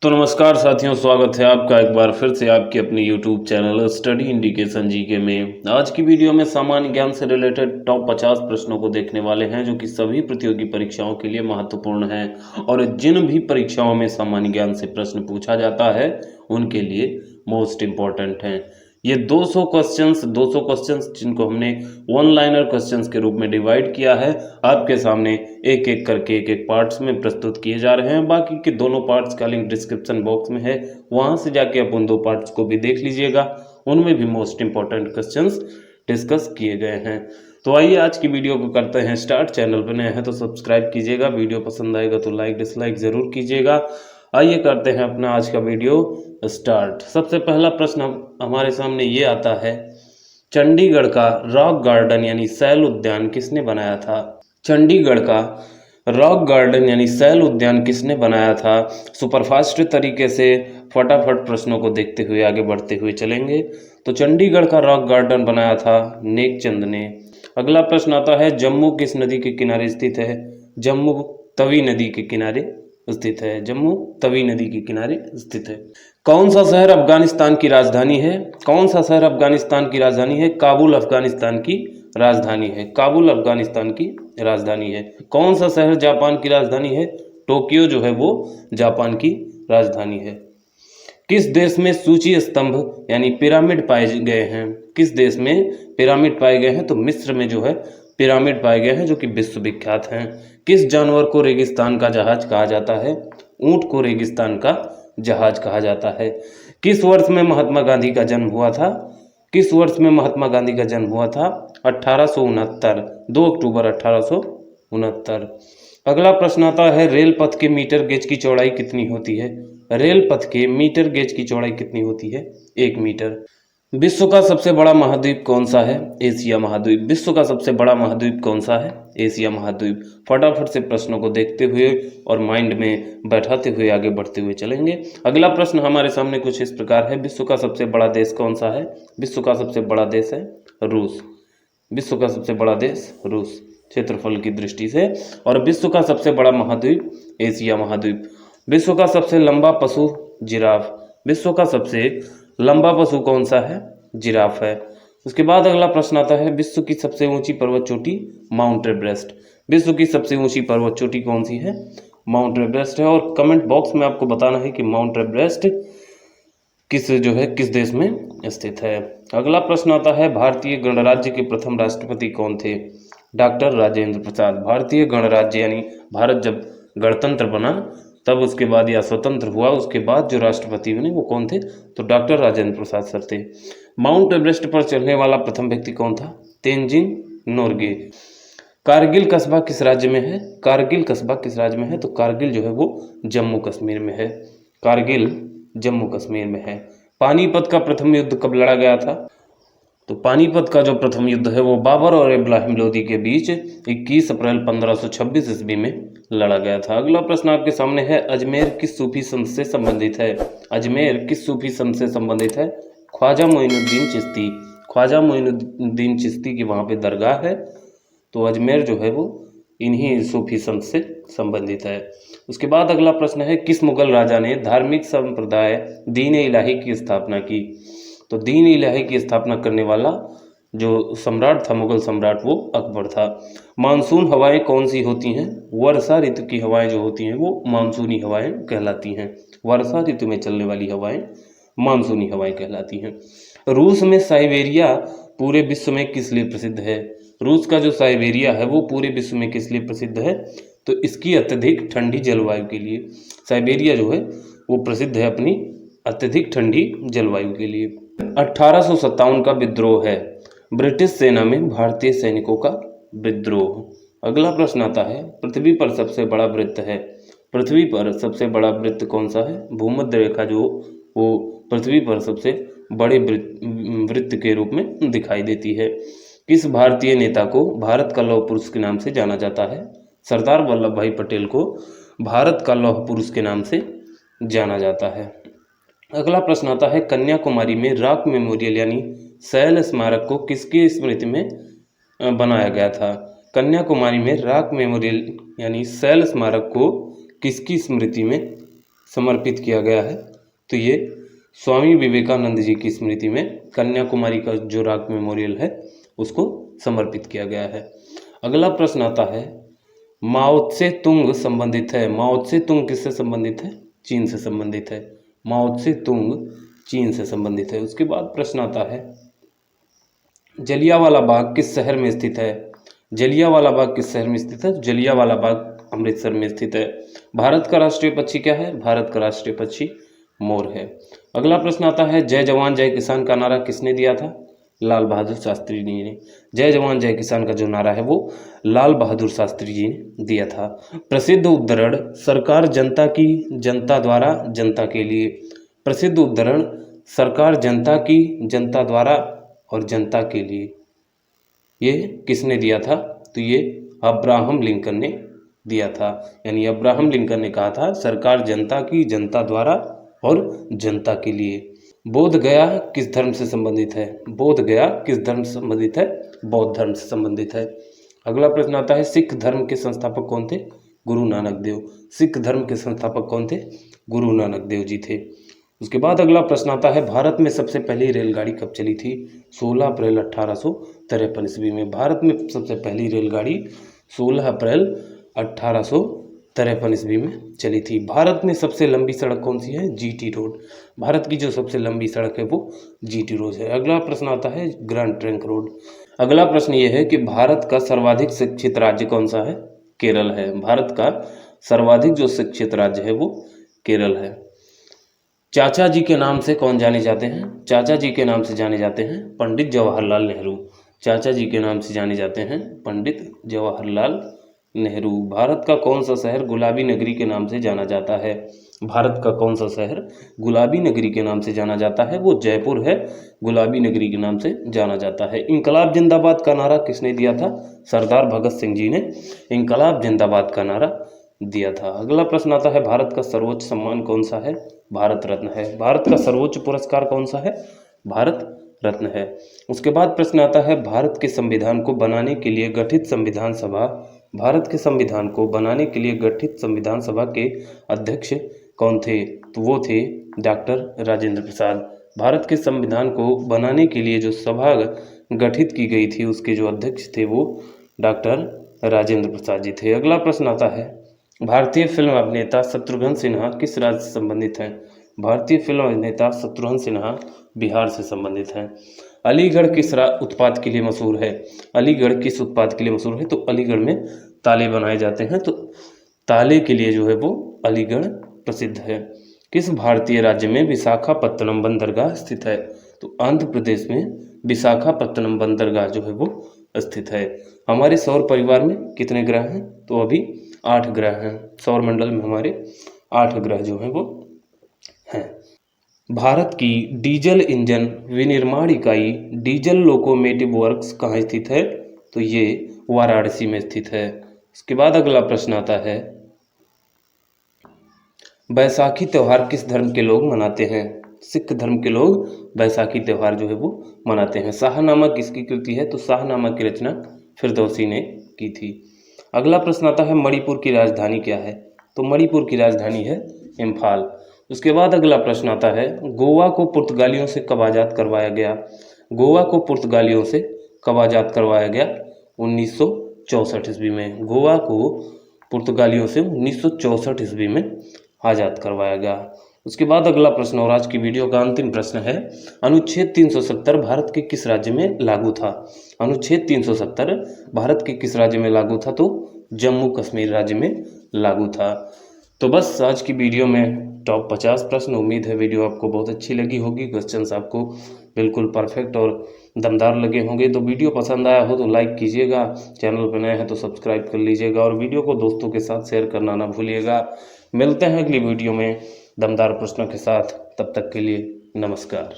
तो नमस्कार साथियों, स्वागत है आपका एक बार फिर से आपके अपने YouTube channel study indication GK में। आज की वीडियो में सामान्य ज्ञान से रिलेटेड टॉप 50 प्रश्नों को देखने वाले हैं जो कि सभी प्रतियोगी परीक्षाओं के लिए महत्वपूर्ण हैं और जिन भी परीक्षाओं में सामान्य ज्ञान से प्रश्न पूछा जाता है उनके लिए मोस्ट इम्पॉर्टेंट हैं। ये 200 क्वेश्चंस जिनको हमने वन लाइनर क्वेश्चंस के रूप में डिवाइड किया है, आपके सामने एक एक करके एक एक पार्ट्स में प्रस्तुत किए जा रहे हैं। बाकी के दोनों पार्ट्स का लिंक डिस्क्रिप्शन बॉक्स में है, वहां से जाके आप उन दो पार्ट्स को भी देख लीजिएगा। उनमें भी मोस्ट इंपॉर्टेंट क्वेश्चंस डिस्कस किए गए हैं। तो आइए आज की वीडियो को करते हैं स्टार्ट। चैनल पर नए हैं तो सब्सक्राइब कीजिएगा, वीडियो पसंद आएगा तो लाइक डिसलाइक जरूर कीजिएगा। आइए करते हैं अपना आज का वीडियो स्टार्ट। सबसे पहला प्रश्न हमारे सामने ये आता है, चंडीगढ़ का रॉक गार्डन यानी सैल उद्यान किसने बनाया था? चंडीगढ़ का रॉक गार्डन यानी सैल उद्यान किसने बनाया था? सुपरफास्ट तरीके से फटाफट प्रश्नों को देखते हुए आगे बढ़ते हुए चलेंगे। तो चंडीगढ़ का रॉक गार्डन बनाया था नेकचंद ने। अगला प्रश्न आता है, जम्मू किस नदी के किनारे स्थित है? जम्मू तवी नदी के किनारे स्थित है। जम्मू तवी नदी के किनारे स्थित है। कौन सा शहर अफगानिस्तान की राजधानी है? कौन सा शहर अफगानिस्तान की राजधानी है? काबुल अफगानिस्तान की राजधानी है। काबुल अफगानिस्तान की राजधानी है। कौन सा शहर जापान की राजधानी है? टोक्यो जो है वो जापान की राजधानी है। किस देश में सूची स्तंभ यानी पिरामिड पाए गए हैं? किस देश में पिरामिड पाए गए हैं? तो मिस्र में जो है पिरामिड पाए गए हैं जो कि विश्व विख्यात हैं। किस जानवर को रेगिस्तान का जहाज कहा जाता है? ऊंट को रेगिस्तान का जहाज कहा जाता है। किस वर्ष में महात्मा गांधी का जन्म हुआ था? किस वर्ष में महात्मा गांधी का जन्म हुआ था? 1869, 2 अक्टूबर 1869। अगला प्रश्न आता है, रेल पथ के मीटर गेज की चौड़ाई कितनी होती है? रेल पथ के मीटर गेज की चौड़ाई कितनी होती है? 1 मीटर। विश्व का सबसे बड़ा महाद्वीप कौन सा है? एशिया महाद्वीप। विश्व का सबसे बड़ा महाद्वीप कौन सा है? एशिया महाद्वीप। फटाफट से प्रश्नों को देखते हुए और माइंड में बैठाते हुए आगे बढ़ते हुए चलेंगे। अगला प्रश्न हमारे सामने कुछ इस प्रकार है, विश्व का सबसे बड़ा देश कौन सा है? विश्व का सबसे बड़ा देश है रूस। विश्व का सबसे बड़ा देश रूस क्षेत्रफल की दृष्टि से। और विश्व का सबसे बड़ा महाद्वीप एशिया महाद्वीप। विश्व का सबसे लंबा पशु जिराफ। विश्व का सबसे लंबा पशु कौन सा है? जिराफ है। उसके बाद अगला प्रश्न आता है, विश्व की सबसे ऊंची पर्वत चोटी माउंट एवरेस्ट। विश्व की सबसे ऊंची पर्वत चोटी कौन सी है? माउंट एवरेस्ट है। और कमेंट बॉक्स में आपको बताना है कि माउंट एवरेस्ट किस देश में स्थित है। अगला प्रश्न आता है, भारतीय गणराज्य के प्रथम राष्ट्रपति कौन थे? डॉक्टर राजेंद्र प्रसाद। भारतीय गणराज्य यानी भारत जब गणतंत्र बना तब उसके बाद या स्वतंत्र हुआ उसके बाद जो राष्ट्रपति बने वो कौन थे? तो डॉक्टर राजेंद्र प्रसाद सर थे। माउंट एवरेस्ट पर चढ़ने वाला प्रथम व्यक्ति कौन था? तेंजिंग नोरगे। कारगिल कस्बा किस राज्य में है? कारगिल कस्बा किस राज्य में है? तो कारगिल जो है वो जम्मू कश्मीर में है। कारगिल जम्मू कश्मीर में है। पानीपत का प्रथम युद्ध कब लड़ा गया था? तो पानीपत का जो प्रथम युद्ध है वो बाबर और इब्राहिम लोदी के बीच 21 अप्रैल 1526 ईस्वी में लड़ा गया था। अगला प्रश्न आपके सामने है, अजमेर किस सूफी संत से संबंधित है? अजमेर किस सूफी संत से संबंधित है? ख्वाजा मोइनुद्दीन चिश्ती। ख्वाजा मोइनुद्दीन चिश्ती की वहाँ पे दरगाह है। तो अजमेर जो है वो इन्हीं सूफी संत से संबंधित है। उसके बाद अगला प्रश्न है, किस मुगल राजा ने धार्मिक संप्रदाय दीन इलाही की स्थापना की? तो दीन इलाही की स्थापना करने वाला जो सम्राट था, मुगल सम्राट, वो अकबर था। मानसून हवाएं कौन सी होती हैं? वर्षा ऋतु की हवाएं जो होती हैं वो मानसूनी हवाएं कहलाती हैं। वर्षा ऋतु में चलने वाली हवाएं मानसूनी हवाएं कहलाती हैं। रूस में साइबेरिया पूरे विश्व में किस लिए प्रसिद्ध है? रूस का जो साइबेरिया है वो पूरे विश्व में किस लिए प्रसिद्ध है? तो इसकी अत्यधिक ठंडी जलवायु के लिए। साइबेरिया जो है वो प्रसिद्ध है अपनी अत्यधिक ठंडी जलवायु के लिए। 1857 का विद्रोह है। ब्रिटिश सेना में भारतीय सैनिकों का विद्रोह। अगला प्रश्न आता है, पृथ्वी पर सबसे बड़ा वृत्त है। पृथ्वी पर सबसे बड़ा वृत्त कौन सा है? भूमध्य रेखा जो वो पृथ्वी पर सबसे बड़े वृत्त के रूप में दिखाई देती है। किस भारतीय नेता को भारत का लौह पुरुष के नाम से जाना जाता है? सरदार वल्लभ भाई पटेल को भारत का लौह पुरुष के नाम से जाना जाता है। अगला प्रश्न आता है, कन्याकुमारी में रॉक मेमोरियल यानी सैल स्मारक को किसकी स्मृति में बनाया गया था? कन्याकुमारी में रॉक मेमोरियल यानी सैल स्मारक को किसकी स्मृति में समर्पित किया गया है? तो ये स्वामी विवेकानंद जी की स्मृति में कन्याकुमारी का जो रॉक मेमोरियल है उसको समर्पित किया गया है। अगला प्रश्न आता है, माओ त्से तुंग संबंधित है। माओ त्से तुंग किससे संबंधित है? चीन से संबंधित है। माओ त्से तुंग चीन से संबंधित है। उसके बाद प्रश्न आता है, जलियांवाला बाग किस शहर में स्थित है? जलियांवाला बाग किस शहर में स्थित है? जलियांवाला बाग अमृतसर में स्थित है। भारत का राष्ट्रीय पक्षी क्या है? भारत का राष्ट्रीय पक्षी मोर है। अगला प्रश्न आता है, जय जवान जय किसान का नारा किसने दिया था? लाल बहादुर शास्त्री जी ने। जय जवान जय किसान का जो नारा है वो लाल बहादुर शास्त्री जी ने दिया था। प्रसिद्ध उद्धरण, सरकार जनता की, जनता द्वारा, जनता के लिए। प्रसिद्ध उद्धरण, सरकार जनता की, जनता द्वारा और जनता के लिए, ये किसने दिया था? तो ये अब्राहम लिंकन ने दिया था। यानी अब्राहम लिंकन ने कहा था, सरकार जनता की, जनता द्वारा और जनता के लिए। बोध गया किस धर्म से संबंधित है? बोध गया किस धर्म से संबंधित है? बौद्ध धर्म से संबंधित है। अगला प्रश्न आता है, सिख धर्म के संस्थापक कौन थे? गुरु नानक देव। सिख धर्म के संस्थापक कौन थे? गुरु नानक देव जी थे। उसके बाद अगला प्रश्न आता है, भारत में सबसे पहली रेलगाड़ी कब चली थी? 16 अप्रैल 1853 ईस्वी में। भारत में सबसे पहली रेलगाड़ी 16 अप्रैल 1853 ईस्वी में चली थी। भारत में सबसे लंबी सड़क कौन सी है? GT road. भारत की जो सबसे लंबी सड़क है वो जीटी रोड है। अगला प्रश्न आता है, ग्रैंड ट्रंक रोड। अगला प्रश्न ये है कि भारत का सर्वाधिक शिक्षित राज्य कौन सा है? केरल है। भारत का सर्वाधिक जो शिक्षित राज्य है वो केरल है। चाचा जी के नाम से कौन जाने जाते हैं? चाचा जी के नाम से जाने जाते हैं पंडित जवाहरलाल नेहरू। चाचा जी के नाम से जाने जाते हैं पंडित जवाहरलाल नेहरू। भारत का कौन सा शहर गुलाबी नगरी के नाम से जाना जाता है? भारत का कौन सा शहर गुलाबी नगरी के नाम से जाना जाता है? वो जयपुर है, गुलाबी नगरी के नाम से जाना जाता है। इंकलाब जिंदाबाद का नारा किसने दिया था? सरदार भगत सिंह जी ने इंकलाब जिंदाबाद का नारा दिया था। अगला प्रश्न आता है, भारत का सर्वोच्च सम्मान कौन सा है? भारत रत्न है। भारत का सर्वोच्च पुरस्कार कौन सा है? भारत रत्न है। उसके बाद प्रश्न आता है, भारत के संविधान को बनाने के लिए गठित संविधान सभा, भारत के संविधान को बनाने के लिए गठित संविधान सभा के अध्यक्ष कौन थे? तो वो थे डॉक्टर राजेंद्र प्रसाद। भारत के संविधान को बनाने के लिए जो सभा गठित की गई थी उसके जो अध्यक्ष थे वो डॉक्टर राजेंद्र प्रसाद जी थे। अगला प्रश्न आता है, भारतीय फिल्म अभिनेता शत्रुघ्न सिन्हा किस राज्य से संबंधित हैं? भारतीय फिल्म अभिनेता शत्रुघ्न सिन्हा बिहार से संबंधित हैं। अलीगढ़ किस उत्पाद के लिए मशहूर है? अलीगढ़ किस उत्पाद के लिए मशहूर है? तो अलीगढ़ में ताले बनाए जाते हैं, तो ताले के लिए जो है वो अलीगढ़ प्रसिद्ध है। किस भारतीय राज्य में विशाखापत्तनम बंदरगाह स्थित है? तो आंध्र प्रदेश में विशाखापत्तनम बंदरगाह जो है वो स्थित है। हमारे सौर परिवार में कितने ग्रह हैं? तो अभी 8 ग्रह हैं। सौर मंडल में हमारे 8 ग्रह जो हैं वो हैं। भारत की डीजल इंजन विनिर्माण इकाई डीजल लोकोमोटिव वर्क्स कहाँ स्थित है? तो ये वाराणसी में स्थित है। उसके बाद अगला प्रश्न आता है, बैसाखी त्यौहार किस धर्म के लोग मनाते हैं? सिख धर्म के लोग बैसाखी त्यौहार जो है वो मनाते हैं। शाहनामा किसकी कृति है? तो शाहनामा की रचना फिरदौसी ने की थी। अगला प्रश्न आता है, मणिपुर की राजधानी क्या है? तो मणिपुर की राजधानी है इम्फाल। उसके बाद अगला प्रश्न आता है, गोवा को पुर्तगालियों से कब आज़ाद करवाया गया? गोवा को पुर्तगालियों से कब आज़ाद करवाया गया? 1964 ईस्वी में। गोवा को पुर्तगालियों से 1964 ईस्वी में आज़ाद करवाया गया। उसके बाद अगला प्रश्न और आज की वीडियो का अंतिम प्रश्न है, अनुच्छेद 370 भारत के किस राज्य में लागू था? अनुच्छेद 370 भारत के किस राज्य में लागू था? तो जम्मू कश्मीर राज्य में लागू था। तो बस आज की वीडियो में टॉप 50 प्रश्न। उम्मीद है वीडियो आपको बहुत अच्छी लगी होगी। क्वेश्चंस आपको बिल्कुल परफेक्ट और दमदार लगे होंगे। तो वीडियो पसंद आया हो तो लाइक कीजिएगा, चैनल पर नए हैं तो सब्सक्राइब कर लीजिएगा और वीडियो को दोस्तों के साथ शेयर करना ना भूलिएगा। मिलते हैं अगली वीडियो में दमदार प्रश्नों के साथ। तब तक के लिए नमस्कार।